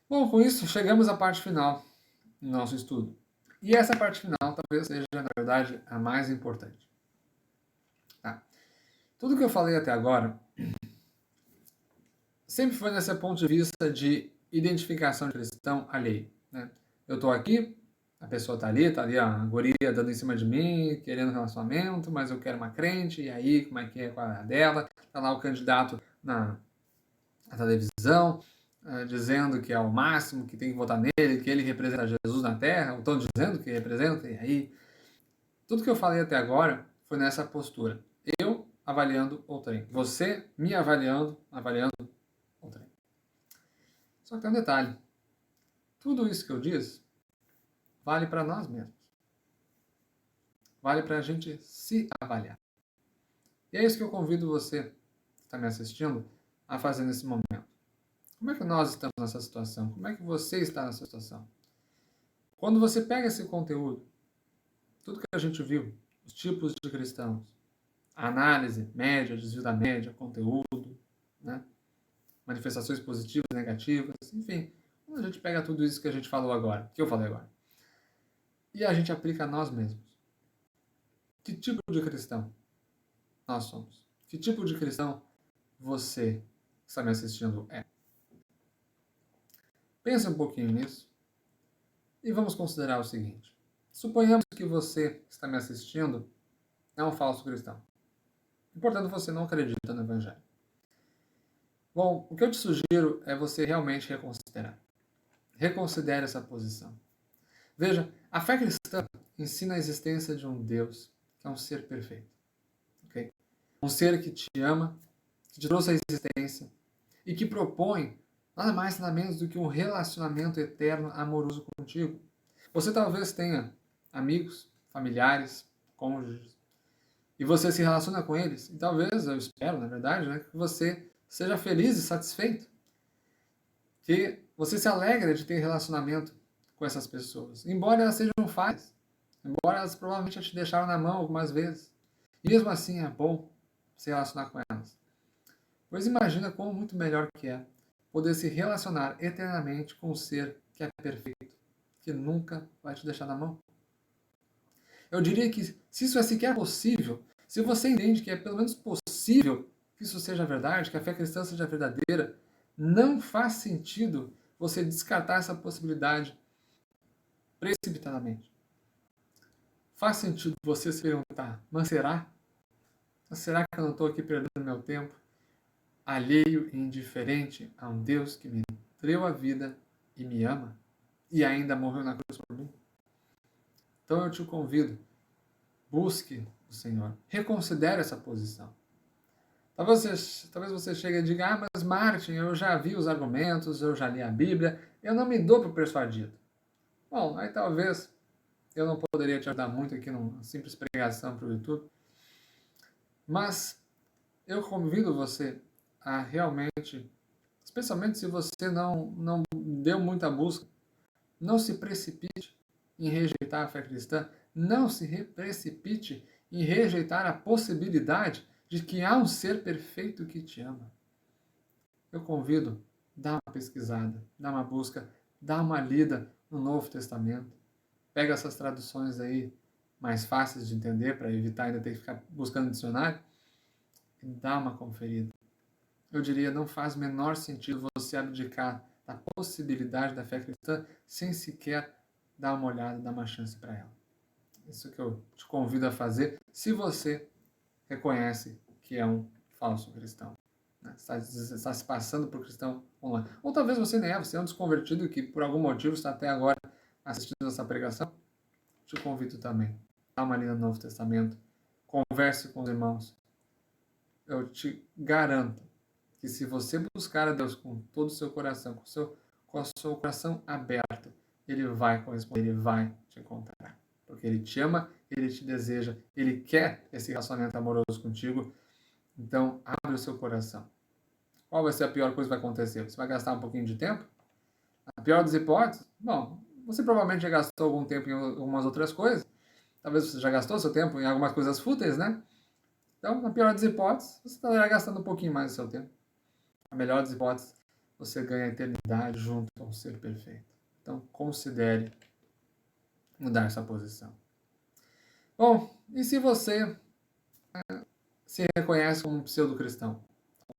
Bom, com isso, chegamos à parte final do nosso estudo. E essa parte final talvez seja, na verdade, a mais importante. Tá? Tudo que eu falei até agora sempre foi nesse ponto de vista de identificação de cristão alheio. Né? Eu estou aqui, a pessoa está ali a guria dando em cima de mim, querendo um relacionamento, mas eu quero uma crente, e aí, como é que é, qual é a dela? Está lá o candidato na televisão, dizendo que é o máximo, que tem que votar nele, que ele representa Jesus na Terra, ou estão dizendo que representa, e aí... Tudo que eu falei até agora foi nessa postura. Eu avaliando outrem. Você me avaliando outrem. Só que tem um detalhe. Tudo isso que eu disse vale para nós mesmos. Vale para a gente se avaliar. E é isso que eu convido você que está me assistindo a fazer nesse momento. Como é que nós estamos nessa situação? Como é que você está nessa situação? Quando você pega esse conteúdo, tudo que a gente viu, os tipos de cristãos, a análise, média, desvio da média, conteúdo, né? Manifestações positivas, negativas, enfim. Quando a gente pega tudo isso que a gente falou agora, que eu falei agora, e a gente aplica a nós mesmos. Que tipo de cristão nós somos? Que tipo de cristão você que está me assistindo é? Pense um pouquinho nisso e vamos considerar o seguinte. Suponhamos que você que está me assistindo é um falso cristão. E, portanto, você não acredita no Evangelho. Bom, o que eu te sugiro é você realmente reconsiderar. Reconsidere essa posição. Veja, a fé cristã ensina a existência de um Deus que é um ser perfeito. Okay? Um ser que te ama, que te trouxe à existência e que propõe nada mais nada menos do que um relacionamento eterno, amoroso contigo. Você talvez tenha amigos, familiares, cônjuges, e você se relaciona com eles, e talvez, eu espero, na verdade, né, que você seja feliz e satisfeito, que você se alegra de ter relacionamento com essas pessoas, embora elas sejam falhas, embora elas provavelmente já te deixaram na mão algumas vezes. E mesmo assim é bom se relacionar com elas. Pois imagina como muito melhor que é poder se relacionar eternamente com um ser que é perfeito, que nunca vai te deixar na mão. Eu diria que se isso é sequer possível, se você entende que é pelo menos possível que isso seja verdade, que a fé cristã seja verdadeira, não faz sentido você descartar essa possibilidade precipitadamente. Faz sentido você se perguntar, mas será? Será que eu não estou aqui perdendo meu tempo, alheio e indiferente a um Deus que me deu a vida e me ama e ainda morreu na cruz por mim? Então eu te convido, busque o Senhor, reconsidere essa posição. Talvez você chegue e diga, mas Martin, eu já vi os argumentos, eu já li a Bíblia, eu não me dou por persuadido. Bom, aí talvez eu não poderia te ajudar muito aqui numa simples pregação para o YouTube, mas eu convido você a realmente, especialmente se você não deu muita busca, não se precipite em rejeitar a fé cristã, não se precipite em rejeitar a possibilidade de que há um ser perfeito que te ama. Eu convido, dá uma pesquisada, dá uma busca, dá uma lida no Novo Testamento. Pega essas traduções aí mais fáceis de entender para evitar ainda ter que ficar buscando dicionário e dá uma conferida. Eu diria, não faz o menor sentido você abdicar da possibilidade da fé cristã sem sequer dar uma olhada, dar uma chance para ela. Isso que eu te convido a fazer se você reconhece que é um falso cristão. Está se passando por cristão online. Ou talvez você nem é, você é um desconvertido que por algum motivo está até agora assistindo essa pregação. Te convido também. Dá uma lida no Novo Testamento. Converse com os irmãos. Eu te garanto que se você buscar a Deus com todo o seu coração, com o seu coração aberto, Ele vai corresponder, Ele vai te encontrar. Porque Ele te ama, Ele te deseja, Ele quer esse relacionamento amoroso contigo. Então, abre o seu coração. Qual vai ser a pior coisa que vai acontecer? Você vai gastar um pouquinho de tempo? A pior das hipóteses? Bom, você provavelmente já gastou algum tempo em algumas outras coisas. Talvez você já gastou seu tempo em algumas coisas fúteis, né? Então, na pior das hipóteses, você estará gastando um pouquinho mais do seu tempo. A melhor das hipóteses, você ganha a eternidade junto ao ser perfeito. Então, considere mudar essa posição. Bom, e se você se reconhece como um pseudo-cristão?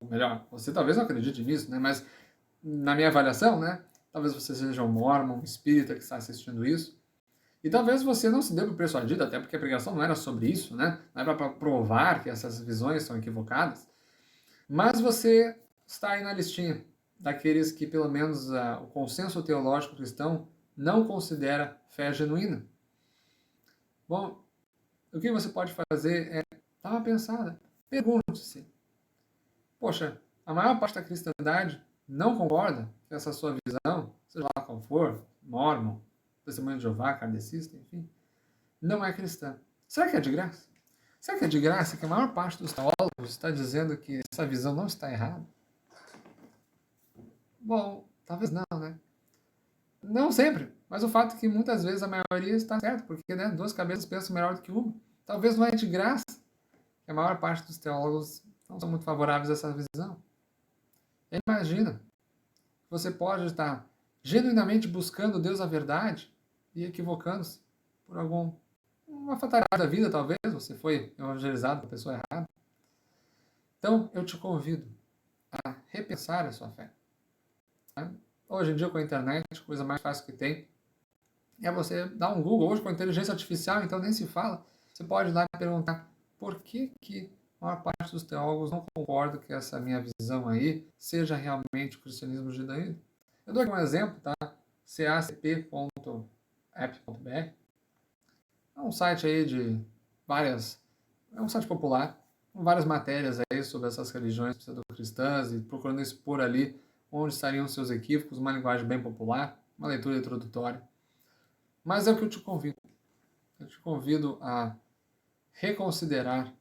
Ou melhor, você talvez não acredite nisso, né? Mas na minha avaliação, né? Talvez você seja um mormon, um espírita que está assistindo isso. E talvez você não se dê por persuadido, até porque a pregação não era sobre isso, né? Não era para provar que essas visões são equivocadas. Mas você está aí na listinha daqueles que, pelo menos, o consenso teológico cristão não considera fé genuína. Bom, o que você pode fazer é dar uma pensada. Pergunte-se: poxa, a maior parte da cristandade não concorda com essa sua visão, seja lá qual for, mormon, testemunho de Jeová, kardecista, enfim, não é cristã. Será que é de graça? Será que é de graça que a maior parte dos teólogos está dizendo que essa visão não está errada? Bom, talvez não, né? Não sempre, mas o fato é que muitas vezes a maioria está certo, porque né, duas cabeças pensam melhor do que uma. Talvez não é de graça que a maior parte dos teólogos não são muito favoráveis a essa visão. E imagina, você pode estar genuinamente buscando Deus a verdade e equivocando-se por uma fatalidade da vida, talvez, você foi evangelizado por pessoa errada. Então, eu te convido a repensar a sua fé. Hoje em dia, com a internet, a coisa mais fácil que tem é você dar um Google. Hoje, com a inteligência artificial, então nem se fala. Você pode ir lá e perguntar por que a maior parte dos teólogos não concorda que essa minha visão aí seja realmente o cristianismo judaísmo. Eu dou aqui um exemplo, tá? cacp.app.br. É um site aí de várias... É um site popular, com várias matérias aí sobre essas religiões pseudo-cristãs e procurando expor ali onde estariam seus equívocos, uma linguagem bem popular, uma leitura introdutória. Mas é o que eu te convido. Eu te convido a reconsiderar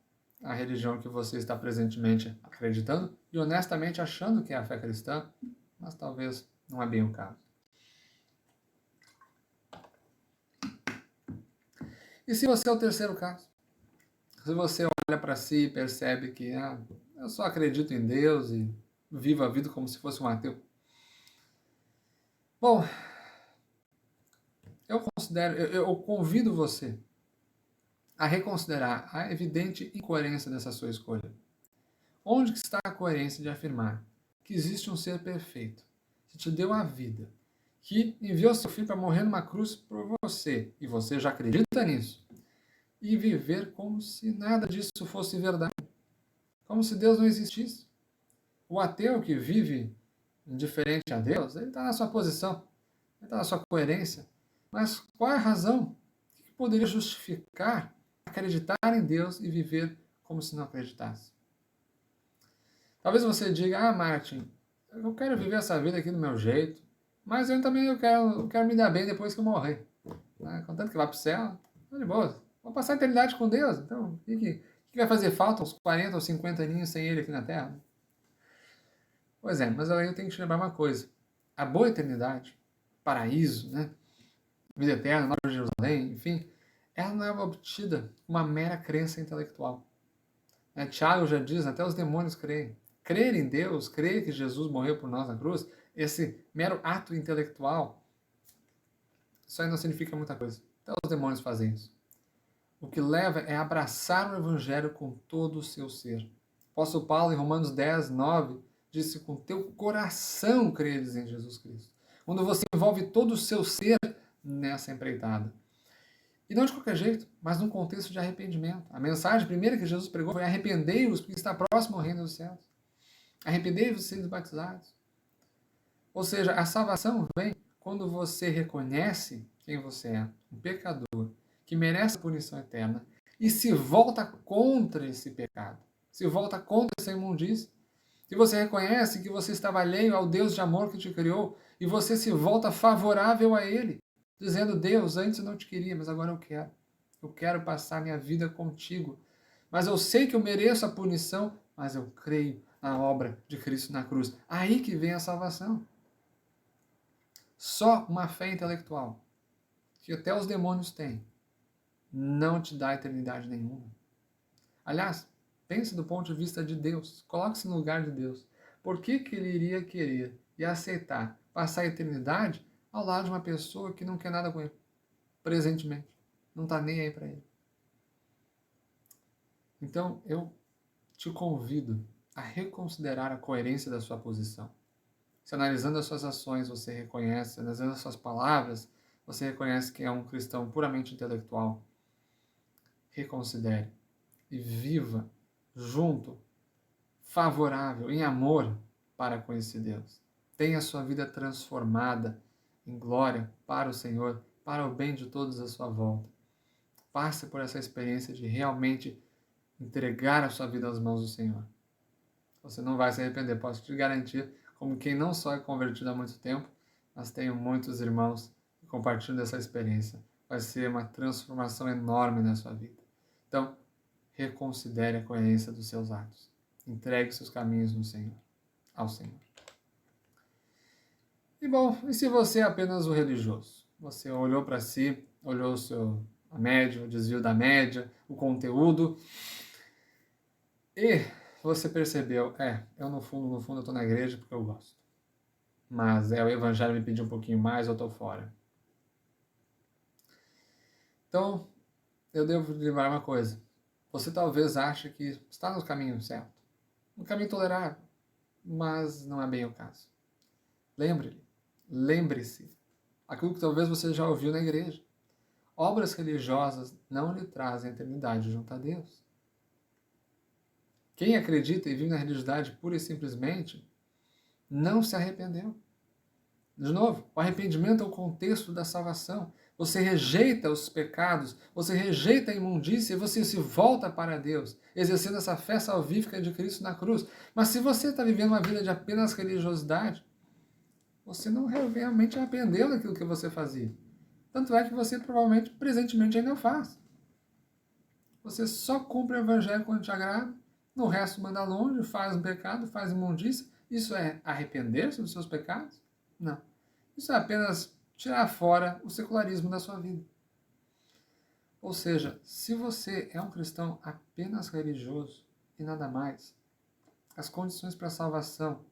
a religião que você está presentemente acreditando e honestamente achando que é a fé cristã, mas talvez não é bem o caso. E se você é o terceiro caso? Se você olha para si e percebe que eu só acredito em Deus e vivo a vida como se fosse um ateu. Bom, eu convido você a reconsiderar a evidente incoerência dessa sua escolha. Onde está a coerência de afirmar que existe um ser perfeito, que te deu a vida, que enviou seu filho para morrer numa cruz por você, e você já acredita nisso, e viver como se nada disso fosse verdade, como se Deus não existisse? O ateu que vive indiferente a Deus, ele está na sua posição, ele está na sua coerência. Mas qual é a razão que poderia justificar acreditar em Deus e viver como se não acreditasse? Talvez você diga, Martin, eu quero viver essa vida aqui do meu jeito, mas eu quero me dar bem depois que eu morrer. Contanto que vá para o céu, tá de boa. Vou passar a eternidade com Deus, então o que vai fazer falta uns 40 ou 50 aninhos sem Ele aqui na Terra? Pois é, mas aí eu tenho que te lembrar uma coisa. A boa eternidade, paraíso, né? Vida eterna, Nova Jerusalém, enfim, ela não é obtida com uma mera crença intelectual. Tiago já diz, até os demônios creem. Crer em Deus, crer que Jesus morreu por nós na cruz, esse mero ato intelectual, isso aí não significa muita coisa. Até os demônios fazem isso. O que leva é abraçar o Evangelho com todo o seu ser. O apóstolo Paulo, em Romanos 10, 9, disse, com teu coração creres em Jesus Cristo. Quando você envolve todo o seu ser nessa empreitada. E não de qualquer jeito, mas num contexto de arrependimento. A mensagem primeira que Jesus pregou foi: arrependei-vos, porque está próximo ao reino dos céus. Arrependei-vos de serem batizados. Ou seja, a salvação vem quando você reconhece quem você é, um pecador, que merece a punição eterna, e se volta contra esse pecado, se volta contra essa imundícia. Se você reconhece que você estava alheio ao Deus de amor que te criou, e você se volta favorável a Ele, dizendo: Deus, antes eu não te queria, mas agora eu quero. Eu quero passar minha vida contigo. Mas eu sei que eu mereço a punição, mas eu creio na obra de Cristo na cruz. Aí que vem a salvação. Só uma fé intelectual, que até os demônios têm, não te dá eternidade nenhuma. Aliás, pense do ponto de vista de Deus. Coloque-se no lugar de Deus. Por que Ele iria querer e aceitar passar a eternidade ao lado de uma pessoa que não quer nada com ele, presentemente. Não está nem aí para ele. Então, eu te convido a reconsiderar a coerência da sua posição. Se analisando as suas ações, você reconhece, analisando as suas palavras, você reconhece que é um cristão puramente intelectual. Reconsidere e viva junto, favorável, em amor para com esse Deus. Tenha a sua vida transformada em glória para o Senhor, para o bem de todos à sua volta. Passe por essa experiência de realmente entregar a sua vida às mãos do Senhor. Você não vai se arrepender, posso te garantir, como quem não só é convertido há muito tempo, mas tenho muitos irmãos que compartilham dessa experiência. Vai ser uma transformação enorme na sua vida. Então, reconsidere a coerência dos seus atos. Entregue seus caminhos no Senhor, ao Senhor. E bom, e se você é apenas o religioso? Você olhou para si, olhou a média, o desvio da média, o conteúdo, e você percebeu, eu no fundo eu estou na igreja porque eu gosto. Mas o evangelho me pediu um pouquinho mais, eu estou fora. Então, eu devo lhe lembrar uma coisa. Você talvez ache que está no caminho certo, no caminho tolerável, mas não é bem o caso. Lembre-se, aquilo que talvez você já ouviu na igreja. Obras religiosas não lhe trazem a eternidade junto a Deus. Quem acredita e vive na religiosidade pura e simplesmente não se arrependeu. De novo, o arrependimento é o contexto da salvação. Você rejeita os pecados, você rejeita a imundícia e você se volta para Deus, exercendo essa fé salvífica de Cristo na cruz. Mas se você está vivendo uma vida de apenas religiosidade, você não realmente arrependeu daquilo que você fazia. Tanto é que você provavelmente, presentemente, ainda faz. Você só cumpre o evangelho quando te agrada, no resto manda longe, faz um pecado, faz imundícia. Isso é arrepender-se dos seus pecados? Não. Isso é apenas tirar fora o secularismo da sua vida. Ou seja, se você é um cristão apenas religioso e nada mais, as condições para a salvação,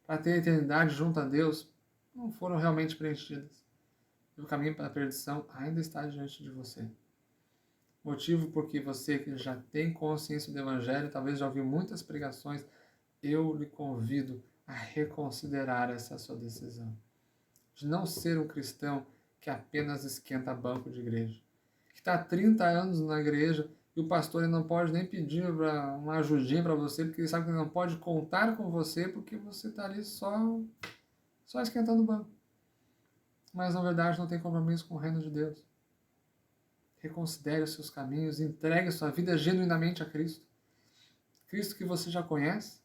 para ter a eternidade junto a Deus, não foram realmente preenchidas. E o caminho para a perdição ainda está diante de você. Motivo porque você que já tem consciência do Evangelho, talvez já ouviu muitas pregações, eu lhe convido a reconsiderar essa sua decisão. De não ser um cristão que apenas esquenta banco de igreja. Que está há 30 anos na igreja e o pastor não pode nem pedir uma ajudinha para você, porque ele sabe que ele não pode contar com você, porque você está ali só esquentando o banco. Mas na verdade não tem compromisso com o reino de Deus. Reconsidere os seus caminhos, entregue a sua vida genuinamente a Cristo. Cristo que você já conhece,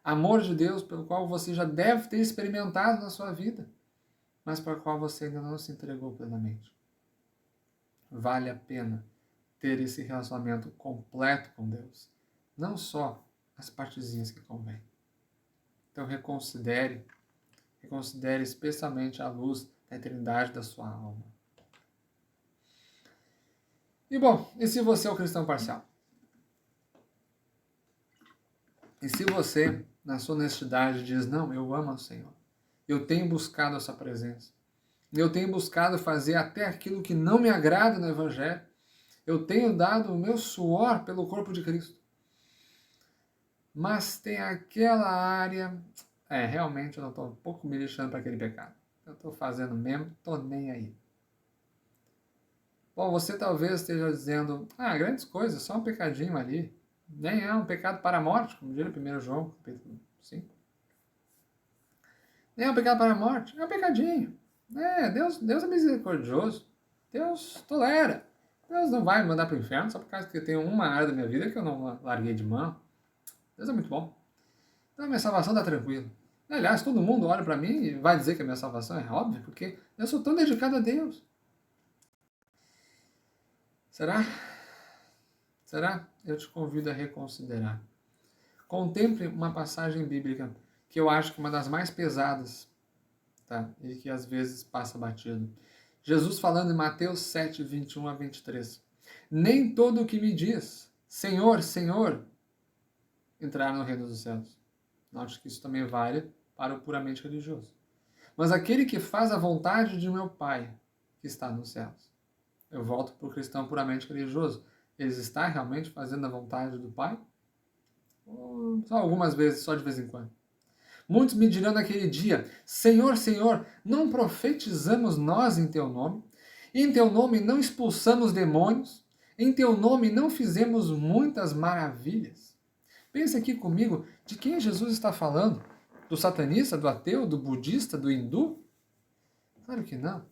amor de Deus pelo qual você já deve ter experimentado na sua vida, mas para o qual você ainda não se entregou plenamente. Vale a pena ter esse relacionamento completo com Deus, não só as partezinhas que convém. Então reconsidere especialmente a luz da eternidade da sua alma. E bom, e se você é um cristão parcial? E se você, na sua honestidade, diz, não, eu amo ao Senhor, eu tenho buscado a sua presença, eu tenho buscado fazer até aquilo que não me agrada no Evangelho, eu tenho dado o meu suor pelo corpo de Cristo, mas tem aquela área, realmente eu não estou um pouco me lixando para aquele pecado, eu estou fazendo mesmo, estou nem aí. Bom, você talvez esteja dizendo, grandes coisas, só um pecadinho ali. Nem é um pecado para a morte, como diz o 1 João, capítulo 5. Nem é um pecado para a morte, é um pecadinho. Deus é misericordioso. Deus tolera. Deus não vai me mandar para o inferno só por causa que eu tenho uma área da minha vida que eu não larguei de mão. Deus é muito bom. Então a minha salvação está tranquila. Aliás, todo mundo olha para mim e vai dizer que a minha salvação é óbvia, porque eu sou tão dedicado a Deus. Será? Eu te convido a reconsiderar. Contemple uma passagem bíblica que eu acho que é uma das mais pesadas, tá? E que às vezes passa batido. Jesus falando em Mateus 7, 21 a 23. Nem todo o que me diz, Senhor, Senhor, entrará no reino dos céus. Note que isso também vale para o puramente religioso. mas aquele que faz a vontade de meu Pai que está nos céus. Eu volto para o cristão puramente religioso. Ele está realmente fazendo a vontade do Pai? Ou só algumas vezes, só de vez em quando? Muitos me dirão naquele dia: Senhor, Senhor, não profetizamos nós em teu nome? E em teu nome não expulsamos demônios? Em teu nome não fizemos muitas maravilhas? Pense aqui comigo, de quem Jesus está falando? Do satanista, do ateu, do budista, do hindu? Claro que não.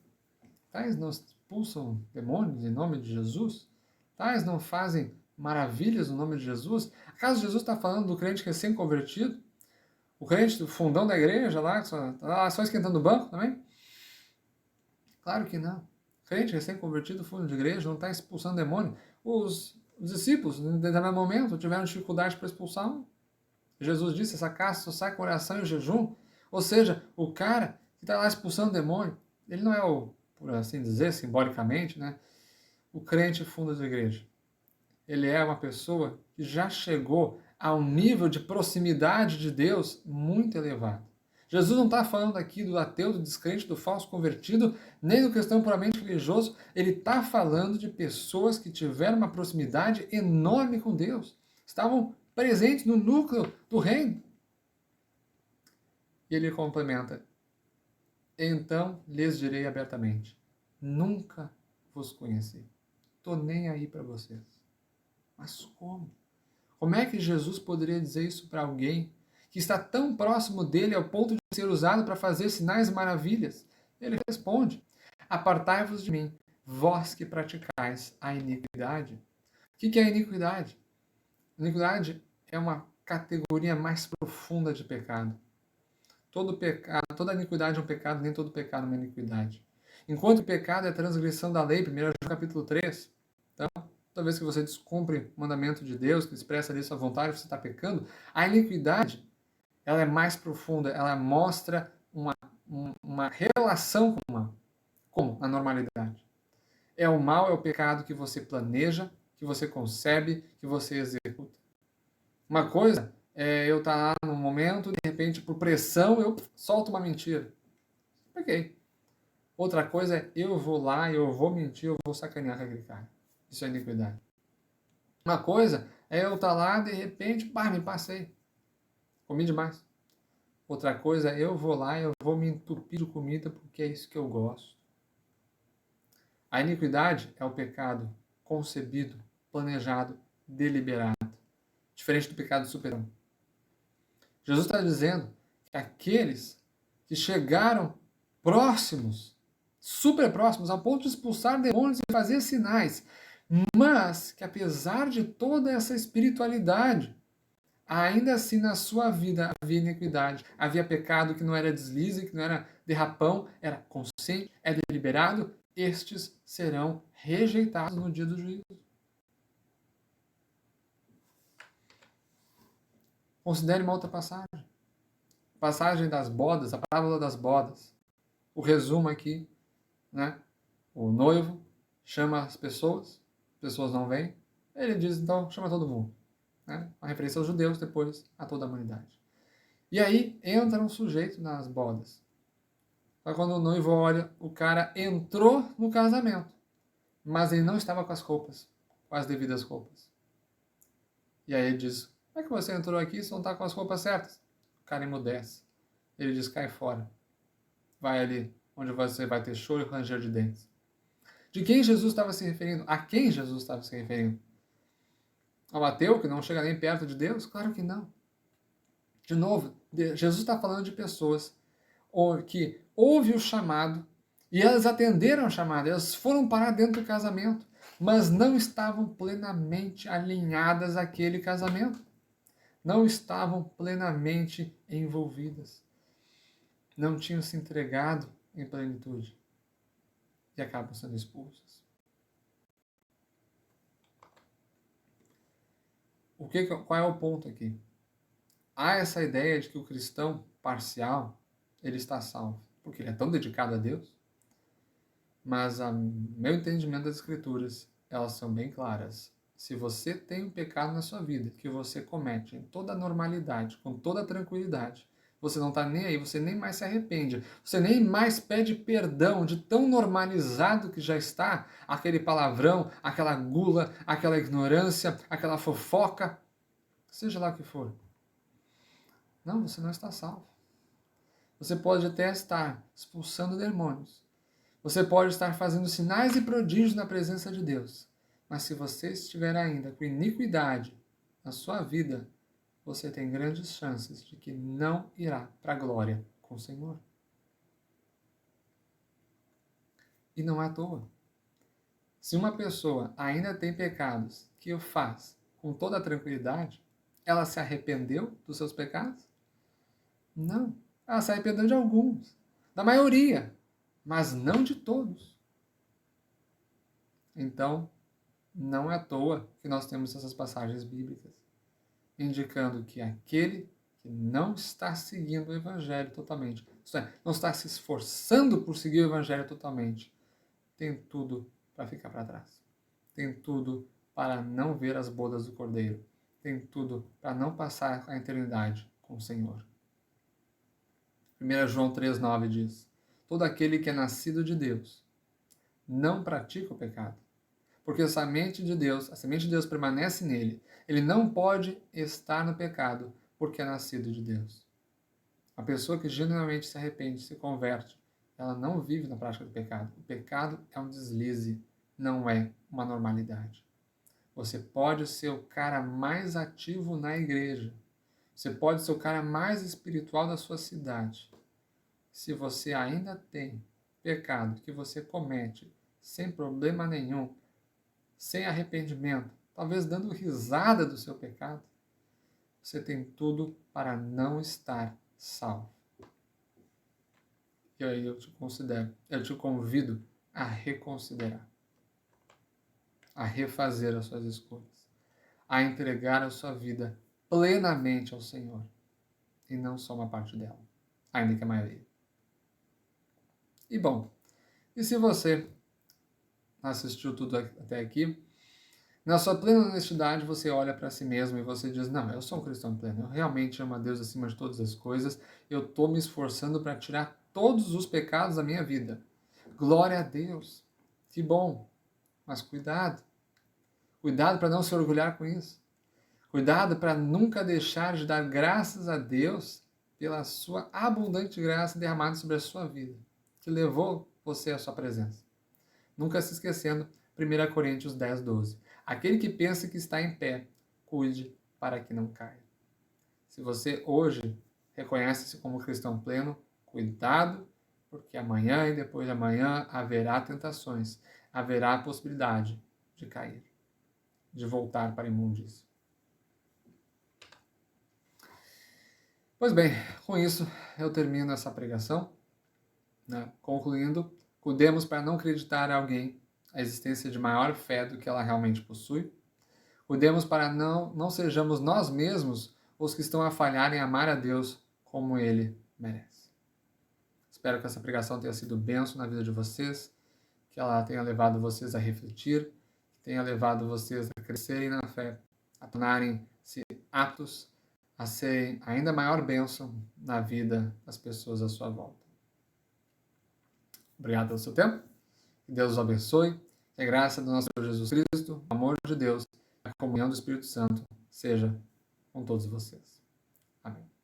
Tais não expulsam demônios em nome de Jesus? Tais não fazem maravilhas no nome de Jesus? Acaso Jesus está falando do crente recém-convertido? O crente do fundão da igreja lá, só esquentando o banco também? Claro que não. Crente recém-convertido, fundo de igreja, não está expulsando demônio. Os discípulos, em determinado momento, tiveram dificuldade para expulsar um. Jesus disse, essa caça só sai com oração e jejum. Ou seja, o cara que está lá expulsando demônio, ele não é o, por assim dizer, simbolicamente, né, o crente fundo da igreja. Ele é uma pessoa que já chegou a um nível de proximidade de Deus muito elevado. Jesus não está falando aqui do ateu, do descrente, do falso convertido, nem do cristão puramente religioso. Ele está falando de pessoas que tiveram uma proximidade enorme com Deus. Estavam presentes no núcleo do reino. E ele complementa: então lhes direi abertamente, nunca vos conheci. Estou nem aí para vocês. Mas como? Como é que Jesus poderia dizer isso para alguém que está tão próximo dele ao ponto de ser usado para fazer sinais e maravilhas? Ele responde: apartai-vos de mim, vós que praticais a iniquidade. O que é a iniquidade? Iniquidade é uma categoria mais profunda de pecado. Todo pecado, toda iniquidade é um pecado, nem todo pecado é uma iniquidade. Enquanto o pecado é a transgressão da lei, 1 João capítulo 3, então, toda vez que você descumpre o mandamento de Deus, que expressa ali sua vontade, você está pecando, a iniquidade, ela é mais profunda, ela mostra uma relação com a normalidade. É o mal, é o pecado que você planeja, que você concebe, que você executa. Uma coisa é eu estar lá num momento, de repente, por pressão, eu solto uma mentira. Peguei. Outra coisa é eu vou lá, eu vou mentir, eu vou sacanear aquele cara. Isso é iniquidade. Uma coisa é eu estar lá, de repente, me passei. Comi demais. Outra coisa é eu vou lá, eu vou me entupir de comida porque é isso que eu gosto. A iniquidade é o pecado concebido, planejado, deliberado. Diferente do pecado superior. Jesus está dizendo que aqueles que chegaram próximos, super próximos, ao ponto de expulsar demônios e fazer sinais, mas que apesar de toda essa espiritualidade, ainda assim na sua vida havia iniquidade, havia pecado que não era deslize, que não era derrapão, era consciente, é deliberado, estes serão rejeitados no dia do juízo. Considere uma outra passagem. Passagem das bodas, a parábola das bodas. O resumo aqui, né? O noivo chama as pessoas não vêm. Ele diz, então, chama todo mundo. Né? Uma referência aos judeus, depois a toda a humanidade. E aí entra um sujeito nas bodas. Só quando o noivo olha, o cara entrou no casamento, mas ele não estava com as roupas, com as devidas roupas. E aí ele diz, como é que você entrou aqui se não está com as roupas certas? O cara emudece. Ele diz, cai fora. Vai ali, onde você vai ter choro e ranger de dentes. De quem Jesus estava se referindo? A quem Jesus estava se referindo? Ao ateu que não chega nem perto de Deus? Claro que não. De novo, Jesus está falando de pessoas que houve o chamado e elas atenderam ao chamado, elas foram parar dentro do casamento, mas não estavam plenamente alinhadas àquele casamento. Não estavam plenamente envolvidas. Não tinham se entregado em plenitude. E acabam sendo expulsas. Qual é o ponto aqui? Há essa ideia de que o cristão parcial, ele está salvo, porque ele é tão dedicado a Deus, mas a meu entendimento das Escrituras, elas são bem claras. Se você tem um pecado na sua vida, que você comete em toda a normalidade, com toda a tranquilidade, Você não está nem aí, você nem mais se arrepende. Você nem mais pede perdão de tão normalizado que já está aquele palavrão, aquela gula, aquela ignorância, aquela fofoca, seja lá o que for. Não, você não está salvo. Você pode até estar expulsando demônios. Você pode estar fazendo sinais e prodígios na presença de Deus. Mas se você estiver ainda com iniquidade na sua vida, você tem grandes chances de que não irá para a glória com o Senhor. E não é à toa. Se uma pessoa ainda tem pecados que o faz com toda a tranquilidade, ela se arrependeu dos seus pecados? Não. Ela se arrependeu de alguns, da maioria, mas não de todos. Então, não é à toa que nós temos essas passagens bíblicas, indicando que aquele que não está seguindo o Evangelho totalmente, isto é, não está se esforçando por seguir o Evangelho totalmente, tem tudo para ficar para trás. Tem tudo para não ver as bodas do Cordeiro. Tem tudo para não passar a eternidade com o Senhor. 1 João 3,9 diz: todo aquele que é nascido de Deus não pratica o pecado, porque a semente de Deus permanece nele. Ele não pode estar no pecado, porque é nascido de Deus. A pessoa que genuinamente se arrepende, se converte, ela não vive na prática do pecado. O pecado é um deslize, não é uma normalidade. Você pode ser o cara mais ativo na igreja. Você pode ser o cara mais espiritual da sua cidade. Se você ainda tem pecado que você comete sem problema nenhum, sem arrependimento, talvez dando risada do seu pecado, você tem tudo para não estar salvo. E aí eu te convido a reconsiderar, a refazer as suas escolhas, a entregar a sua vida plenamente ao Senhor, e não só uma parte dela, ainda que a maioria. E bom, e se você assistiu tudo até aqui, na sua plena honestidade você olha para si mesmo e você diz: não, eu sou um cristão pleno, eu realmente amo a Deus acima de todas as coisas, eu estou me esforçando para tirar todos os pecados da minha vida. Glória a Deus, que bom, mas cuidado para não se orgulhar com isso. Cuidado para nunca deixar de dar graças a Deus pela sua abundante graça derramada sobre a sua vida, que levou você à sua presença. Nunca se esquecendo, 1 Coríntios 10:12. Aquele que pensa que está em pé, cuide para que não caia. Se você hoje reconhece-se como cristão pleno, cuidado, porque amanhã e depois de amanhã haverá tentações, haverá a possibilidade de cair, de voltar para a imundícia. Pois bem, com isso eu termino essa pregação, né? Concluindo, cuidemos para não acreditar em alguém a existência de maior fé do que ela realmente possui. Cuidemos para não sejamos nós mesmos os que estão a falhar em amar a Deus como Ele merece. Espero que essa pregação tenha sido bênção na vida de vocês, que ela tenha levado vocês a refletir, que tenha levado vocês a crescerem na fé, a tornarem-se aptos a serem ainda maior bênção na vida das pessoas à sua volta. Obrigado pelo seu tempo, que Deus os abençoe, que a graça do nosso Senhor Jesus Cristo, o amor de Deus, a comunhão do Espírito Santo seja com todos vocês. Amém.